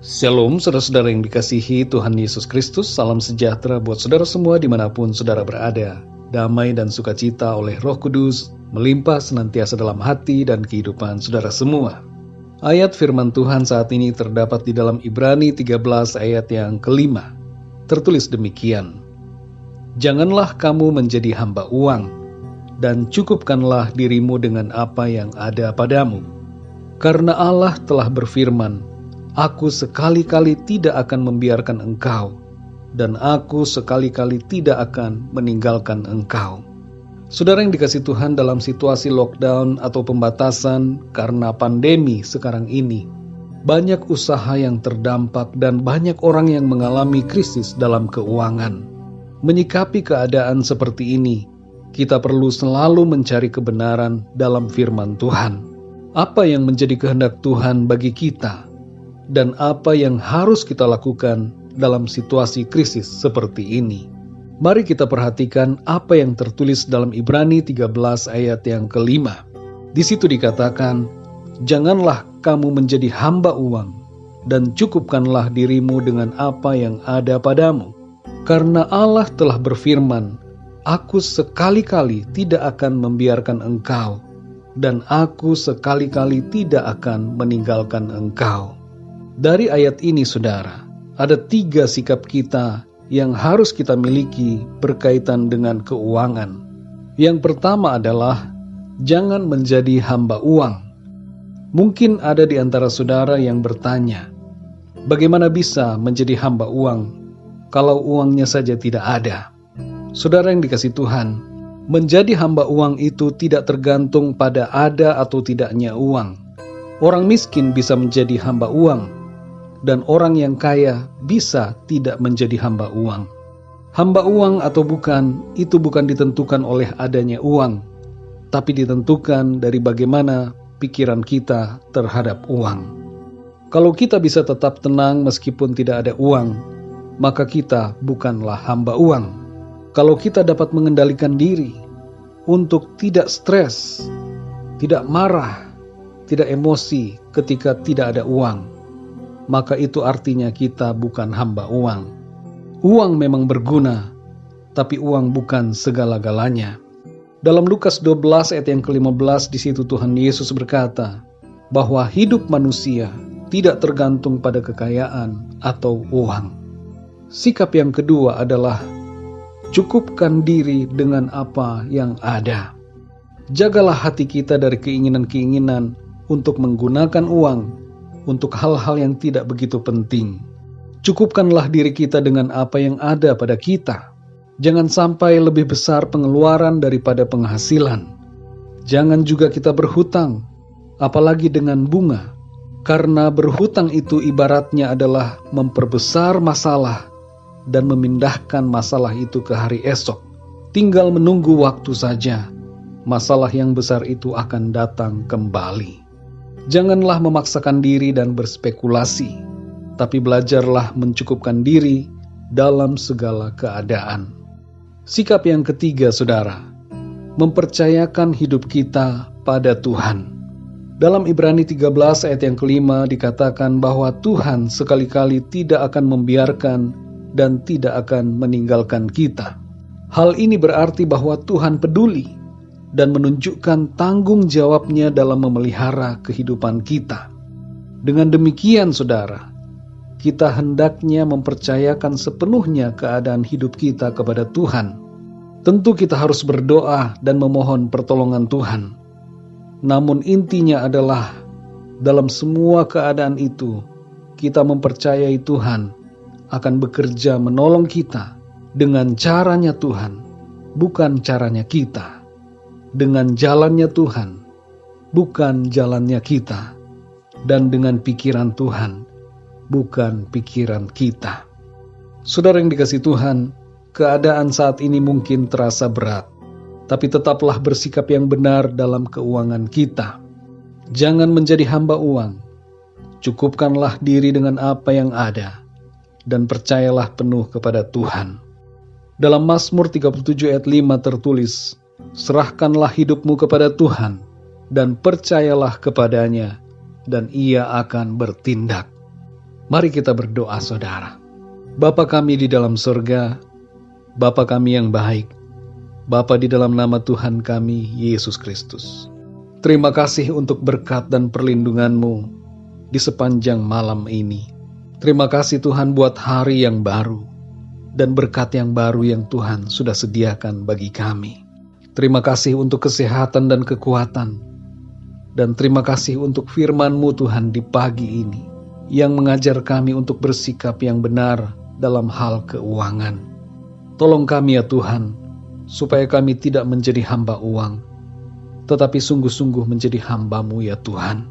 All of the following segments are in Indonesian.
Shalom saudara-saudara yang dikasihi Tuhan Yesus Kristus. Salam sejahtera buat saudara semua dimanapun saudara berada. Damai dan sukacita oleh Roh Kudus melimpah senantiasa dalam hati dan kehidupan saudara semua. Ayat firman Tuhan saat ini terdapat di dalam Ibrani 13 ayat yang kelima. Tertulis demikian: Janganlah kamu menjadi hamba uang, dan cukupkanlah dirimu dengan apa yang ada padamu. Karena Allah telah berfirman, Aku sekali-kali tidak akan membiarkan engkau, dan aku sekali-kali tidak akan meninggalkan engkau. Saudara yang dikasihi Tuhan, dalam situasi lockdown atau pembatasan karena pandemi sekarang ini, banyak usaha yang terdampak dan banyak orang yang mengalami krisis dalam keuangan. Menyikapi keadaan seperti ini, kita perlu selalu mencari kebenaran dalam firman Tuhan. Apa yang menjadi kehendak Tuhan bagi kita? Dan apa yang harus kita lakukan dalam situasi krisis seperti ini? Mari kita perhatikan apa yang tertulis dalam Ibrani 13 ayat yang kelima. Di situ dikatakan, Janganlah kamu menjadi hamba uang, dan cukupkanlah dirimu dengan apa yang ada padamu. Karena Allah telah berfirman, Aku sekali-kali tidak akan membiarkan engkau, dan aku sekali-kali tidak akan meninggalkan engkau. Dari ayat ini, saudara, ada 3 sikap kita yang harus kita miliki berkaitan dengan keuangan. Yang pertama adalah, jangan menjadi hamba uang. Mungkin ada di antara saudara yang bertanya, bagaimana bisa menjadi hamba uang kalau uangnya saja tidak ada? Saudara yang dikasihi Tuhan, menjadi hamba uang itu tidak tergantung pada ada atau tidaknya uang. Orang miskin bisa menjadi hamba uang, dan orang yang kaya bisa tidak menjadi hamba uang. Hamba uang atau bukan, itu bukan ditentukan oleh adanya uang, tapi ditentukan dari bagaimana pikiran kita terhadap uang. Kalau kita bisa tetap tenang meskipun tidak ada uang, maka kita bukanlah hamba uang. Kalau kita dapat mengendalikan diri untuk tidak stres, tidak marah, tidak emosi ketika tidak ada uang, maka itu artinya kita bukan hamba uang. Uang memang berguna, tapi uang bukan segala-galanya. Dalam Lukas 12 ayat yang ke-15, di situ Tuhan Yesus berkata bahwa hidup manusia tidak tergantung pada kekayaan atau uang. Sikap yang kedua adalah cukupkan diri dengan apa yang ada. Jagalah hati kita dari keinginan-keinginan untuk menggunakan uang untuk hal-hal yang tidak begitu penting. Cukupkanlah diri kita dengan apa yang ada pada kita. Jangan sampai lebih besar pengeluaran daripada penghasilan. Jangan juga kita berhutang, apalagi dengan bunga. Karena berhutang itu ibaratnya adalah memperbesar masalah dan memindahkan masalah itu ke hari esok. Tinggal menunggu waktu saja, masalah yang besar itu akan datang kembali. Janganlah memaksakan diri dan berspekulasi, tapi belajarlah mencukupkan diri dalam segala keadaan. Sikap yang ketiga, saudara, mempercayakan hidup kita pada Tuhan. Dalam Ibrani 13 ayat yang kelima dikatakan bahwa Tuhan sekali-kali tidak akan membiarkan dan tidak akan meninggalkan kita. Hal ini berarti bahwa Tuhan peduli dan menunjukkan tanggung jawabnya dalam memelihara kehidupan kita. Dengan demikian, saudara, kita hendaknya mempercayakan sepenuhnya keadaan hidup kita kepada Tuhan. Tentu kita harus berdoa dan memohon pertolongan Tuhan. Namun intinya adalah, dalam semua keadaan itu, kita mempercayai Tuhan akan bekerja menolong kita dengan caranya Tuhan, bukan caranya kita. Dengan jalannya Tuhan, bukan jalannya kita, dan dengan pikiran Tuhan, bukan pikiran kita. Saudara yang dikasihi Tuhan, keadaan saat ini mungkin terasa berat, tapi tetaplah bersikap yang benar dalam keuangan kita. Jangan menjadi hamba uang, cukupkanlah diri dengan apa yang ada, dan percayalah penuh kepada Tuhan. Dalam Mazmur 37 ayat 5 tertulis, Serahkanlah hidupmu kepada Tuhan, dan percayalah kepadanya, dan Ia akan bertindak. Mari kita berdoa saudara. Bapa kami di dalam surga, Bapa kami yang baik, Bapa di dalam nama Tuhan kami, Yesus Kristus. Terima kasih untuk berkat dan perlindungan-Mu di sepanjang malam ini. Terima kasih Tuhan buat hari yang baru dan berkat yang baru yang Tuhan sudah sediakan bagi kami. Terima kasih untuk kesehatan dan kekuatan. Dan terima kasih untuk firman-Mu Tuhan di pagi ini, yang mengajar kami untuk bersikap yang benar dalam hal keuangan. Tolong kami ya Tuhan, supaya kami tidak menjadi hamba uang, tetapi sungguh-sungguh menjadi hamba-Mu ya Tuhan.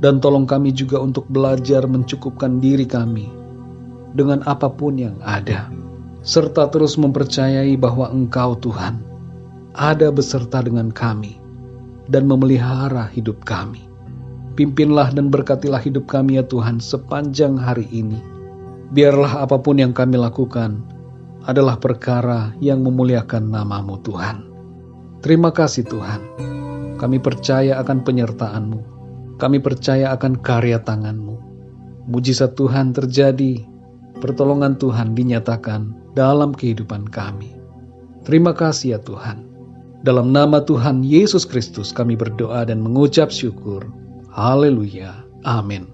Dan tolong kami juga untuk belajar mencukupkan diri kami dengan apapun yang ada, serta terus mempercayai bahwa Engkau Tuhan ada beserta dengan kami dan memelihara hidup kami. Pimpinlah dan berkatilah hidup kami ya Tuhan sepanjang hari ini. Biarlah apapun yang kami lakukan adalah perkara yang memuliakan nama-Mu Tuhan. Terima kasih Tuhan. Kami percaya akan penyertaan-Mu. Kami percaya akan karya tangan-Mu. Mujizat Tuhan terjadi. Pertolongan Tuhan dinyatakan dalam kehidupan kami. Terima kasih ya Tuhan. Dalam nama Tuhan Yesus Kristus kami berdoa dan mengucap syukur. Haleluya. Amin.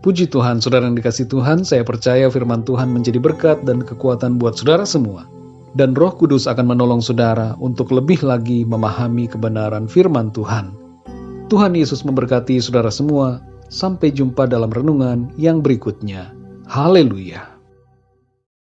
Puji Tuhan, saudara yang dikasih Tuhan, saya percaya firman Tuhan menjadi berkat dan kekuatan buat saudara semua. Dan Roh Kudus akan menolong saudara untuk lebih lagi memahami kebenaran firman Tuhan. Tuhan Yesus memberkati saudara semua. Sampai jumpa dalam renungan yang berikutnya. Haleluya.